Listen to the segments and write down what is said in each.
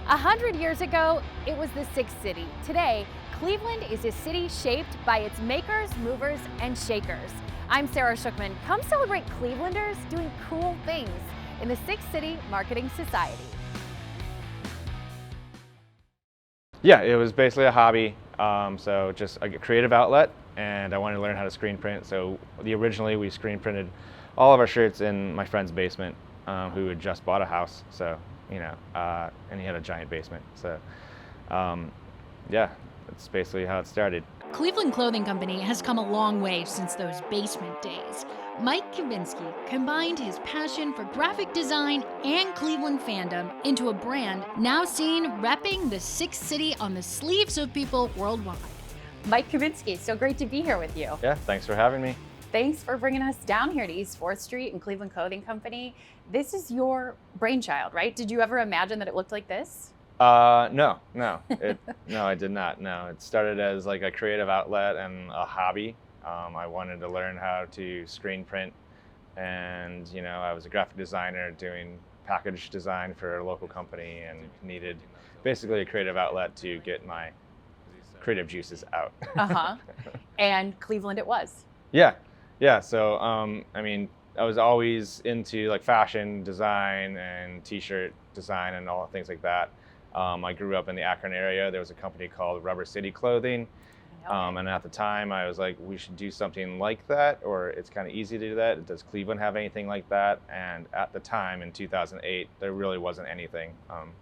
100 years ago, it was the sixth city. Today, Cleveland is a city shaped by its makers, movers, and shakers. I'm Sara Shookman. Come celebrate Clevelanders doing cool things in the Sixth City Marketing Society. Yeah, it was basically a hobby. So just a creative outlet, and I wanted to learn how to screen print. So originally we screen printed all of our shirts in my friend's basement, who had just bought a house. So and he had a giant basement. So yeah, that's basically how it started. Cleveland Clothing Company has come a long way since those basement days. Mike Kubinski combined his passion for graphic design and Cleveland fandom into a brand now seen repping the Sixth City on the sleeves of people worldwide. Mike Kubinski, so great to be here with you. Yeah, thanks for having me. Thanks for bringing us down here to East 4th Street and Cleveland Clothing Company. This is your brainchild, right? Did you ever imagine that it looked like this? No, no, I did not. No, it started as like a creative outlet and a hobby. I wanted to learn how to screen print, and I was a graphic designer doing package design for a local company and needed basically a creative outlet to get my creative juices out. And Cleveland it was. Yeah. So I was always into like fashion design and t-shirt design and all things like that. I grew up in the Akron area. There was a company called CLE Clothing. And at the time I was like, we should do something like that, or it's kind of easy to do that. Does Cleveland have anything like that? And at the time in 2008, there really wasn't anything.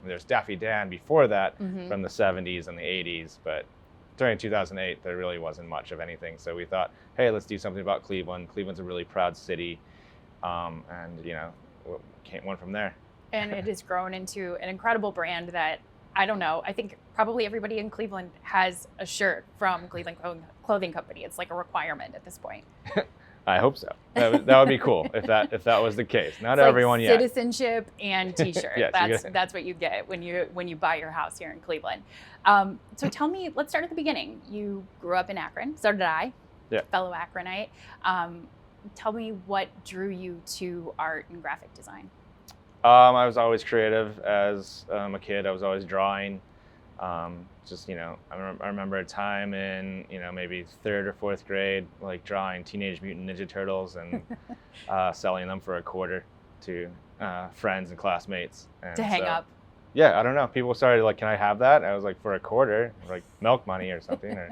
There's Daffy Dan before that from the 70s and the 80s, but during 2008, there really wasn't much of anything. So we thought, hey, let's do something about Cleveland. Cleveland's a really proud city. Went from there. And it has grown into an incredible brand that, I don't know, I think probably everybody in Cleveland has a shirt from Cleveland Clothing Company. It's like a requirement at this point. I hope so. That would be cool if that was the case. Not it's everyone like yet. Citizenship and t-shirt. Yes, that's what you get when you buy your house here in Cleveland. So tell me, let's start at the beginning. You grew up in Akron. So did I. Yeah. Fellow Akronite. Tell me what drew you to art and graphic design. I was always creative as a kid. I was always drawing. I remember a time in maybe 3rd or 4th grade, like drawing Teenage Mutant Ninja Turtles and selling them for $0.25 to friends and classmates. And to hang up. Yeah, I don't know. People started like, "Can I have that?" I was like, "For $0.25, like milk money or something." Or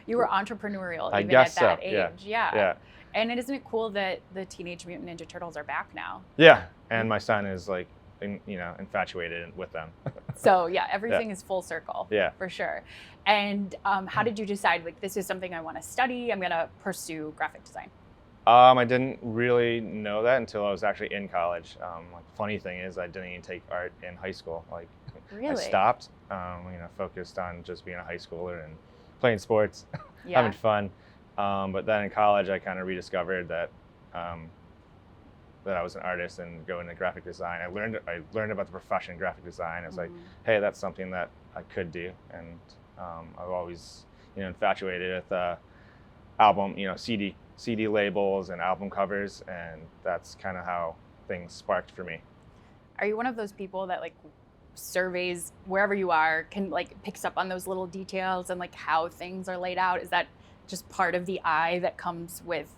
you were entrepreneurial I even guess at that so. age. Yeah. And isn't it cool that the Teenage Mutant Ninja Turtles are back now? Yeah, and my son is like, infatuated with them. So yeah, everything is full circle. Yeah, for sure. And how did you decide, like, this is something I want to study? I'm going to pursue graphic design. I didn't really know that until I was actually in college. Funny thing is, I didn't even take art in high school. Like, really? I stopped. Focused on just being a high schooler and playing sports, having fun. But then in college, I kind of rediscovered that I was an artist and going into graphic design. I learned about the profession graphic design. I was like, hey, that's something that I could do. And I've always, infatuated with album, CD labels and album covers, and that's kind of how things sparked for me. Are you one of those people that like surveys wherever you are, can like picks up on those little details and like how things are laid out? Is that just part of the eye that comes with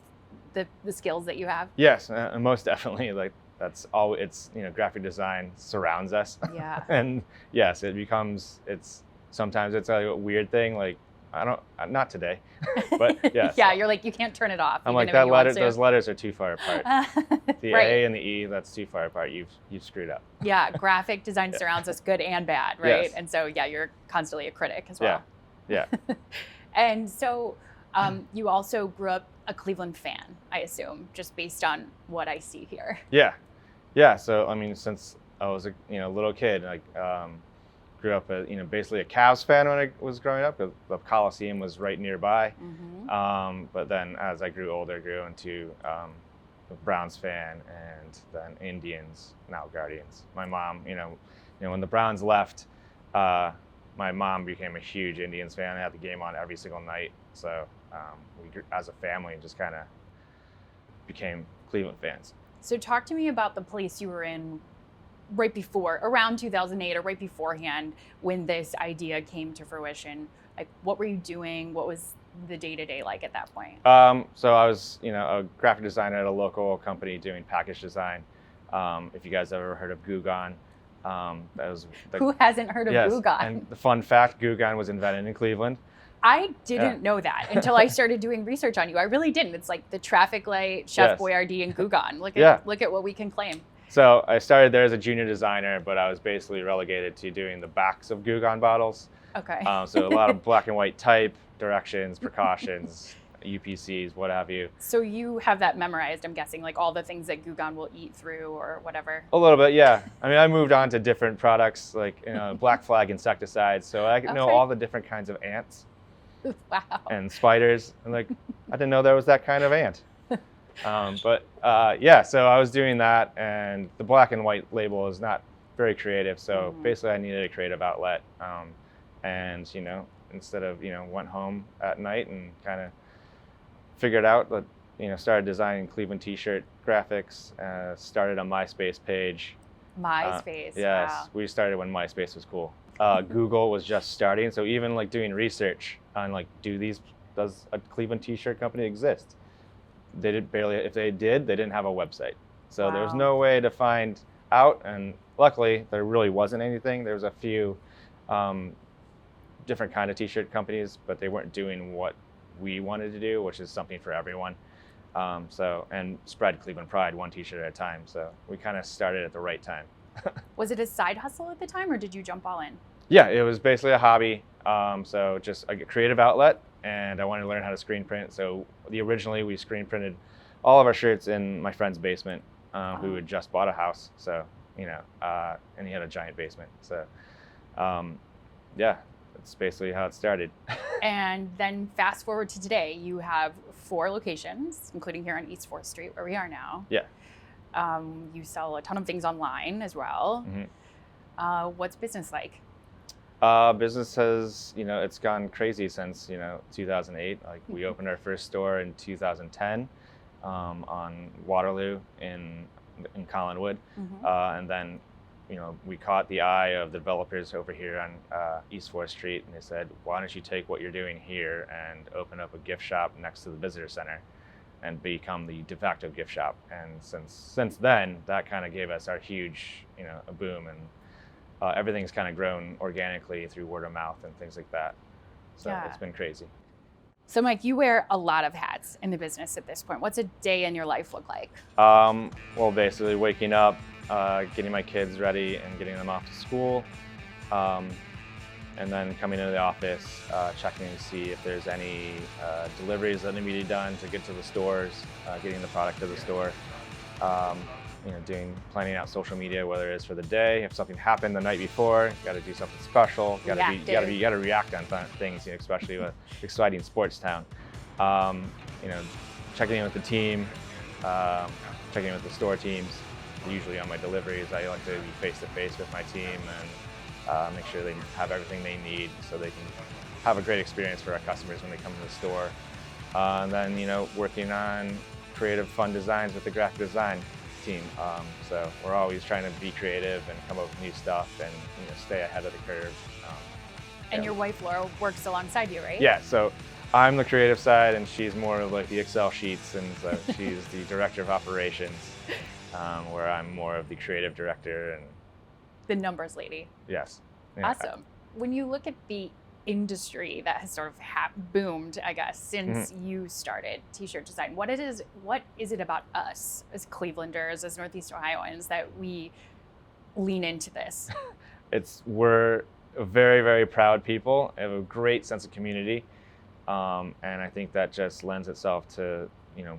the skills that you have? Yes, most definitely. Like that's all. It's graphic design surrounds us. Yeah. And yes, sometimes it's a weird thing. Like not today, but yes. Yeah, you're like, you can't turn it off. I'm like, those letters are too far apart. The right. A and the E, that's too far apart. You've screwed up. Yeah, graphic design surrounds us, good and bad, right? Yes. And so yeah, you're constantly a critic as well. Yeah. And so you also grew up a Cleveland fan, I assume, just based on what I see here. Yeah. So since I was a little kid, like grew up basically a Cavs fan when I was growing up. The Coliseum was right nearby. But then as I grew older, I grew into a Browns fan, and then Indians, now Guardians. My mom, when the Browns left, my mom became a huge Indians fan. I had the game on every single night. So we, as a family, just kind of became Cleveland fans. So talk to me about the place you were in right before, around 2008 or right beforehand, when this idea came to fruition? Like, what were you doing? What was the day-to-day like at that point? So I was, a graphic designer at a local company doing package design. If you guys ever heard of Gugan, that was Who hasn't heard of yes. Gugan? And the fun fact, Gugan was invented in Cleveland. I didn't know that until I started doing research on you. I really didn't. It's like the traffic light, Chef Boyardee, and Gugan. Look at what we can claim. So I started there as a junior designer, but I was basically relegated to doing the backs of Gugan bottles. Okay. So a lot of black and white type, directions, precautions, UPCs, what have you. So you have that memorized, I'm guessing, like all the things that Gugan will eat through or whatever. A little bit, yeah. I mean, I moved on to different products like Black Flag insecticides, so I know all the different kinds of ants. Wow. And spiders. And like, I didn't know there was that kind of ant. So I was doing that, and the black and white label is not very creative. So basically I needed a creative outlet. And instead of, went home at night and kind of figured out that, started designing Cleveland t-shirt graphics, started a MySpace page. MySpace, Yes, wow. we started when MySpace was cool. Google was just starting, so even like doing research on like, does a Cleveland t-shirt company exist? They did barely, if they did, they didn't have a website. So there was no way to find out, and luckily there really wasn't anything. There was a few different kind of t-shirt companies, but they weren't doing what we wanted to do, which is something for everyone. And spread Cleveland pride one t-shirt at a time. So we kind of started at the right time. Was it a side hustle at the time, or did you jump all in? Yeah, it was basically a hobby. So just a creative outlet, and I wanted to learn how to screen print. So originally we screen printed all of our shirts in my friend's basement, who had just bought a house. So, and he had a giant basement. So, that's basically how it started. And then fast forward to today, you have 4 locations, including here on East 4th Street, where we are now. Yeah. You sell a ton of things online as well. Mm-hmm. What's business like? Business has, it's gone crazy since, 2008. Like we opened our first store in 2010 on Waterloo in Collinwood. And then, we caught the eye of the developers over here on East 4th Street, and they said, why don't you take what you're doing here and open up a gift shop next to the visitor center and become the de facto gift shop. And since then, that kind of gave us our huge, a boom, and everything's kind of grown organically through word of mouth and things like that. So it's been crazy. So Mike, you wear a lot of hats in the business at this point. What's a day in your life look like? Well, basically waking up, getting my kids ready and getting them off to school, and then coming into the office, checking to see if there's any deliveries that need to be done to get to the stores, getting the product to the store, planning out social media, whether it's for the day. If something happened the night before, you got to do something special. You got to react on things, especially with exciting sports town. Checking in with the team, checking in with the store teams. Usually on my deliveries, I like to be face-to-face with my team and make sure they have everything they need so they can have a great experience for our customers when they come to the store. And then, working on creative, fun designs with the graphic design team. So we're always trying to be creative and come up with new stuff and stay ahead of the curve. And your wife, Laura, works alongside you, right? Yeah, so I'm the creative side and she's more of like the Excel sheets, and so she's the director of operations, where I'm more of the creative director and the numbers lady. Yes. Yeah. Awesome. When you look at the industry that has sort of boomed, I guess, since you started t-shirt design, what is it about us as Clevelanders, as Northeast Ohioans, that we lean into this? We're a very, very proud people. Have a great sense of community, and I think that just lends itself to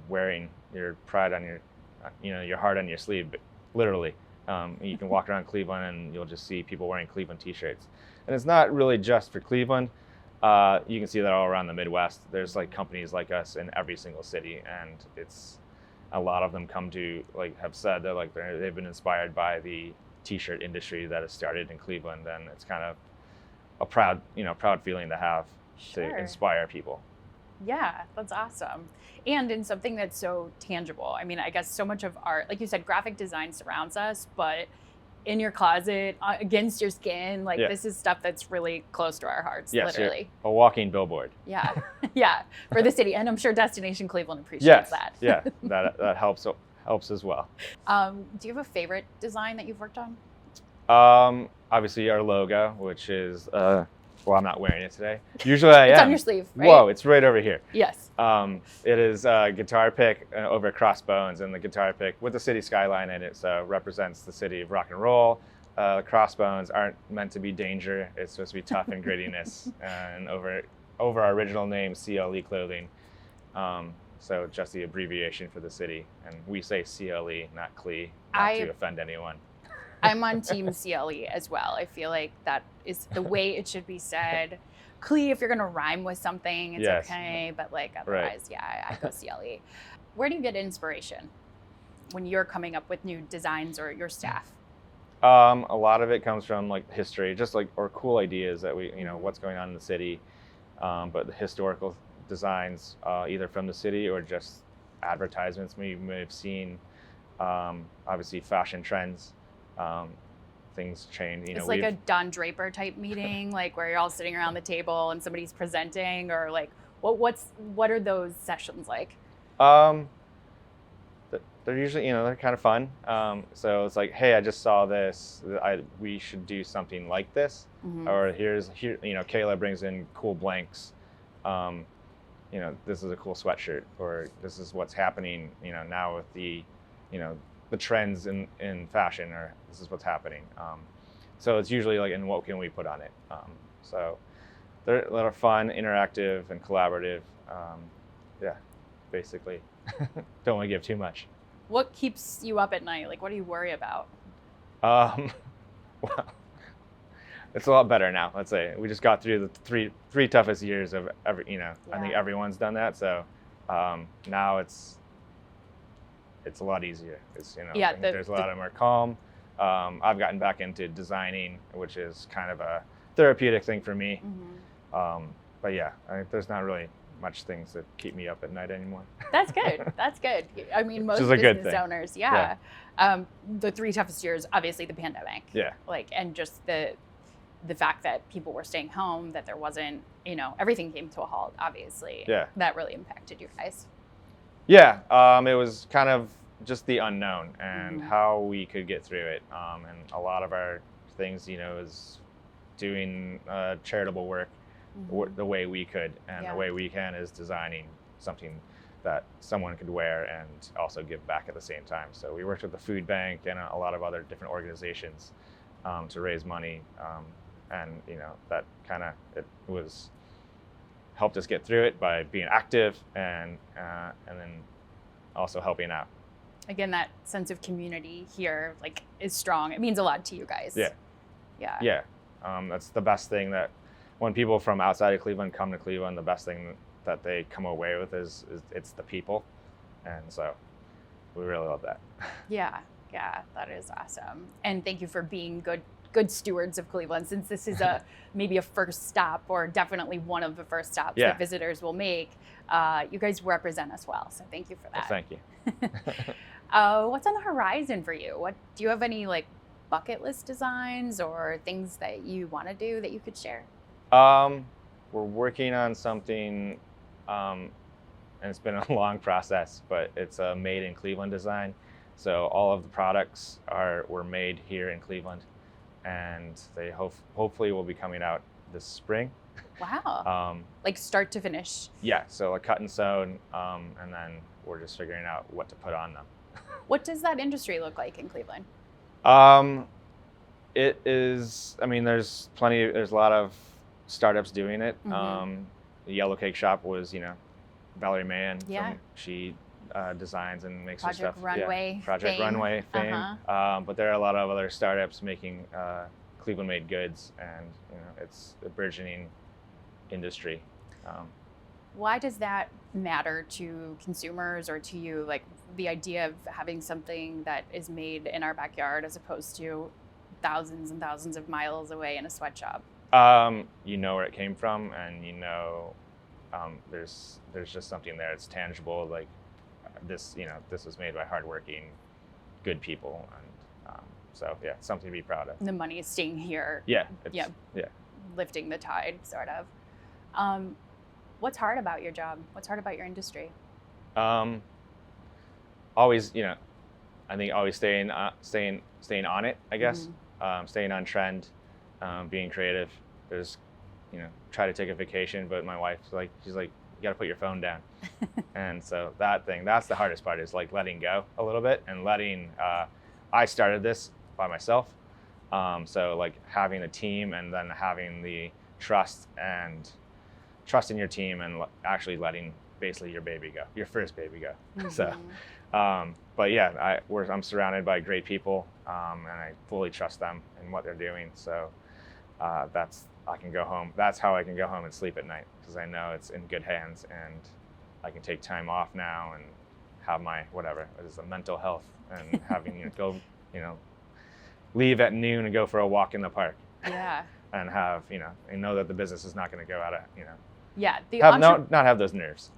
wearing your pride on your heart on your sleeve, literally. You can walk around Cleveland and you'll just see people wearing Cleveland t-shirts. And it's not really just for Cleveland. You can see that all around the Midwest. There's like companies like us in every single city, and it's a lot of them have said that they've been inspired by the t-shirt industry that has started in Cleveland, and it's kind of a proud feeling to have to inspire people. Yeah, that's awesome. And in something that's so tangible. I mean, I guess so much of art, like you said, graphic design surrounds us, but in your closet, against your skin. Like Yeah. this is stuff that's really close to our hearts, Yes, literally. a walking billboard. Yeah, yeah, for the city, and I'm sure Destination Cleveland appreciates Yes, that. yeah, that helps as well. Do you have a favorite design that you've worked on? Obviously our logo, which is well, I'm not wearing it today. Usually I am. It's on your sleeve, right? Whoa, it's right over here. Yes. It is a guitar pick over crossbones, and the guitar pick with the city skyline in it, so represents the city of rock and roll. Crossbones aren't meant to be danger. It's supposed to be tough and grittiness, and over our original name, CLE Clothing. So just the abbreviation for the city, and we say CLE, not CLE, not to offend anyone. I'm on team CLE as well. I feel like that is the way it should be said. CLE, if you're gonna rhyme with something, it's okay, but like otherwise, yeah, I go CLE. Where do you get inspiration when you're coming up with new designs or your staff? A lot of it comes from like history, just like or cool ideas that we, what's going on in the city, but the historical designs, either from the city or just advertisements we may have seen. Obviously, fashion trends. Things change. It's like a Don Draper type meeting, like where you're all sitting around the table and somebody's presenting, or like what are those sessions like? They're usually, they're kind of fun. So it's like, hey, I just saw this. We should do something like this. Mm-hmm. Or here, Kayla brings in cool blanks. This is a cool sweatshirt, or this is what's happening, now with the trends in fashion, or this is what's happening. So it's usually like, and what can we put on it? So they're a lot of fun, interactive, and collaborative. Yeah, basically. Don't want to give too much. What keeps you up at night? Like, what do you worry about? Well, it's a lot better now. Let's say we just got through the three toughest years of every. Yeah. I think everyone's done that. So now it's a lot easier. It's there's a lot of more calm. I've gotten back into designing, which is kind of a therapeutic thing for me. Mm-hmm. But yeah, there's not really much things that keep me up at night anymore. That's good. That's good. I mean, most business owners, the three toughest years, obviously the pandemic. Yeah. Like, and just the fact that people were staying home, that there wasn't, everything came to a halt, obviously. Yeah. That really impacted you guys. Yeah. It was kind of just the unknown and how we could get through it. And a lot of our things, is doing charitable work the way we could, and the way we can is designing something that someone could wear and also give back at the same time. So we worked with the food bank and a lot of other different organizations to raise money, and that kind of helped us get through it by being active and then also helping out. Again, that sense of community here is strong. It means a lot to you guys. Yeah. That's the best thing, that when people from outside of Cleveland come to Cleveland, the best thing that they come away with is it's the people. And so we really love that. Yeah, that is awesome. And thank you for being good stewards of Cleveland, since this is maybe a first stop, or definitely one of the first stops that visitors will make. You guys represent us well, so thank you for that. Well, thank you. What's on the horizon for you? Do you have any bucket list designs or things that you want to do that you could share? We're working on something, and it's been a long process, but it's a made in Cleveland design. So all of the products were made here in Cleveland, and they hopefully will be coming out this spring. Wow. Start to finish? Yeah, so cut and sewn, and then we're just figuring out what to put on them. What does that industry look like in Cleveland? It is, there's a lot of startups doing it. Mm-hmm. The Yellow Cake Shop was, Valerie Mann. Yeah. She designs and makes Project her stuff. Runway. Project fame. Runway fame. Uh-huh. But there are a lot of other startups making Cleveland-made goods, and it's a burgeoning industry. Why does that matter to consumers or to you? The idea of having something that is made in our backyard as opposed to thousands and thousands of miles away in a sweatshop. You know where it came from, and there's just something there. It's tangible. This was made by hardworking, good people, and So yeah, something to be proud of. The money is staying here. Yeah. Yeah. Lifting the tide, sort of. What's hard about your job? What's hard about your industry? Always, I think always staying on it, I guess. Staying on trend, being creative. There's, try to take a vacation, but my wife's like, she's like, you got to put your phone down. And so that's the hardest part, is like letting go a little bit and letting, I started this by myself. So like having a team and then having the trust in your team and actually letting basically your baby go, your first baby go. So, but yeah, I'm surrounded by great people, and I fully trust them in what they're doing. So I can go home. That's how I can go home and sleep at night, because I know it's in good hands, and I can take time off now and have my mental health, and having go, leave at noon and go for a walk in the park. Yeah. And have and know that the business is not going to go out of Yeah. not have those nerves.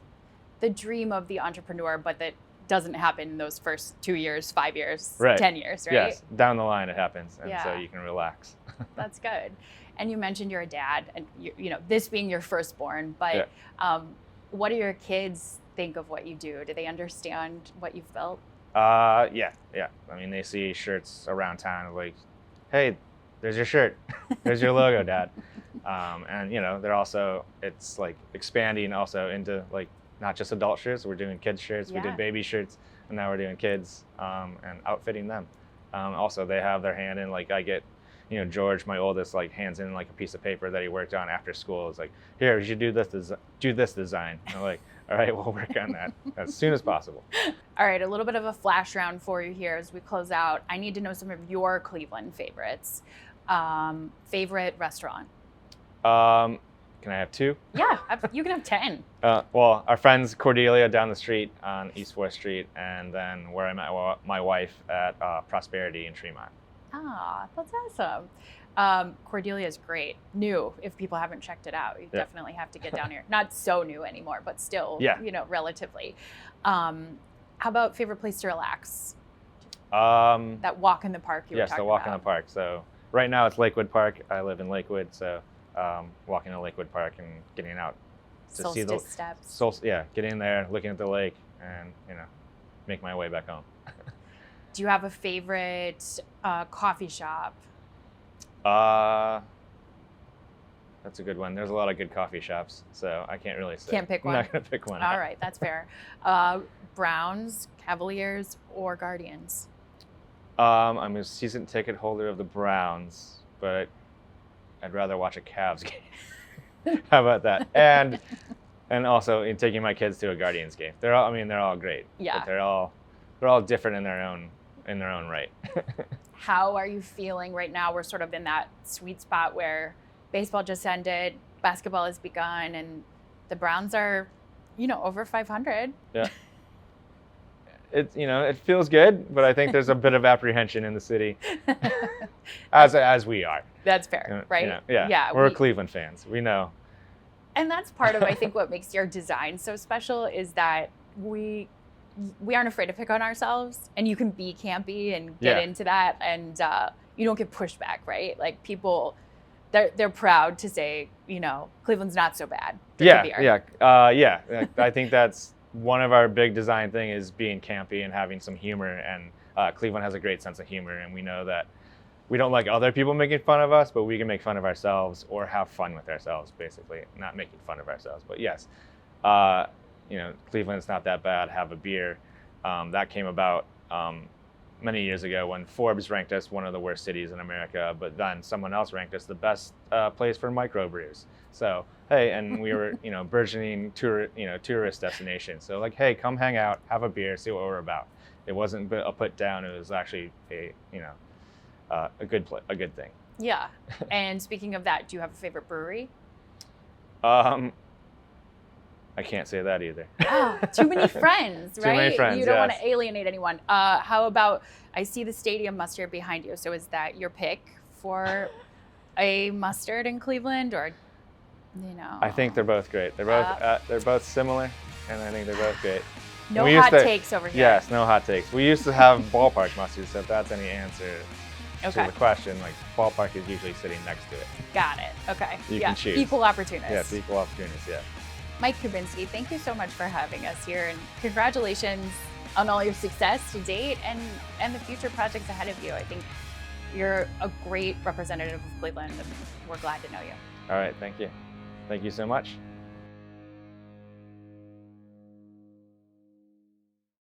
The dream of the entrepreneur, but that doesn't happen in those first 2 years, 5 years, right. 10 years, right? Yes, down the line it happens, and Yeah. so you can relax. That's good. And you mentioned you're a dad, and this being your firstborn, but what do your kids think of what you do? Do they understand what you've built? Yeah. I mean, they see shirts around town like, hey, there's your shirt, there's your logo, Dad. And they're also, it's like expanding also into like not just adult shirts. We're doing kids shirts. We did baby shirts, and now we're doing kids, and outfitting them. Also, they have their hand in, like, I get, George, my oldest, like hands in like a piece of paper that he worked on after school. It's like, here, you should do this design. I'm like, all right, we'll work on that as soon as possible. All right, a little bit of a flash round for you here as we close out. I need to know some of your Cleveland favorites. Favorite restaurant? Can I have 2? Yeah, you can have 10. Well, our friends Cordelia down the street on East 4th Street, and then where I met my wife at Prosperity in Tremont. Ah, that's awesome. Cordelia is great. New, if people haven't checked it out. You definitely have to get down here. Not so new anymore, but still, relatively. How about favorite place to relax? That walk in the park you were talking about. Yes, the walk in the park. So right now it's Lakewood Park. I live in Lakewood, so walking to Lakewood Park and getting out to see the steps. Getting in there, looking at the lake, and make my way back home. Do you have a favorite coffee shop? That's a good one. There's a lot of good coffee shops, so I can't really say. Can't pick one? I'm not going to pick one. All right, that's fair. Browns, Cavaliers, or Guardians? I'm a season ticket holder of the Browns, but I'd rather watch a Cavs game. How about that? And also in taking my kids to a Guardians game. They're all great. Yeah. But they're all different in their own right. How are you feeling right now? We're sort of in that sweet spot where baseball just ended, basketball has begun, and the Browns are, over 500. Yeah. It feels good, but I think there's a bit of apprehension in the city, as we are. That's fair, right? Yeah. We're Cleveland fans. We know. And that's part of, I think, what makes your design so special is that we aren't afraid to pick on ourselves, and you can be campy and get into that, and you don't get pushback, right? Like people, they're proud to say, Cleveland's not so bad. I think that's one of our big design thing is being campy and having some humor, and Cleveland has a great sense of humor, and we know that we don't like other people making fun of us, but we can make fun of ourselves or have fun with ourselves, basically, not making fun of ourselves. But yes, Cleveland's not that bad, have a beer. That came about many years ago when Forbes ranked us one of the worst cities in America, but then someone else ranked us the best place for microbrews. So, hey, and we were, burgeoning tourist destination. So like, hey, come hang out, have a beer, see what we're about. It wasn't a put down, it was actually a good thing. Yeah. And speaking of that, do you have a favorite brewery? I can't say that either. Oh, too many friends, right? Too many friends, you don't want to alienate anyone. How about, I see the stadium mustard behind you. So is that your pick for a mustard in Cleveland, or, I think they're both great. They're both similar, and I think they're both great. No hot takes over here. Yes, no hot takes. We used to have ballpark mustard, so if that's any answer. Okay. to the question, like ballpark is usually sitting next to it. Got it. Okay. You yeah. can choose. Equal opportunist. Yeah, it's equal opportunities. Yeah. Mike Kubinski, thank you so much for having us here, and congratulations on all your success to date and the future projects ahead of you. I think you're a great representative of Cleveland, and we're glad to know you. All right. Thank you. Thank you so much.